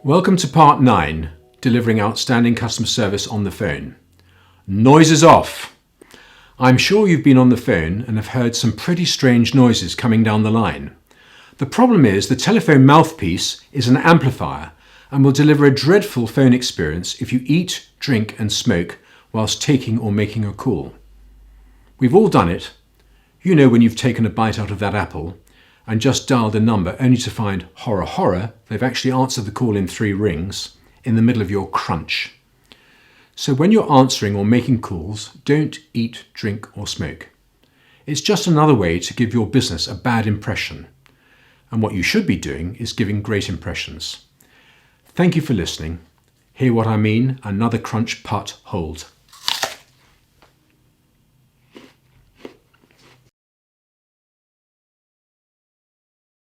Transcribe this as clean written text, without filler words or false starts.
Welcome to part 9, delivering outstanding customer service on the phone. Noises off! I'm sure you've been on the phone and have heard some pretty strange noises coming down the line. The problem is the telephone mouthpiece is an amplifier and will deliver a dreadful phone experience if you eat, drink and smoke whilst taking or making a call. We've all done it. You know when you've taken a bite out of that apple and just dialed a number only to find, horror, they've actually answered the call in 3 rings in the middle of your crunch. So when you're answering or making calls, don't eat, drink or smoke. It's just another way to give your business a bad impression. And what you should be doing is giving great impressions. Thank you for listening. Hear what I mean? Another crunch putt hold.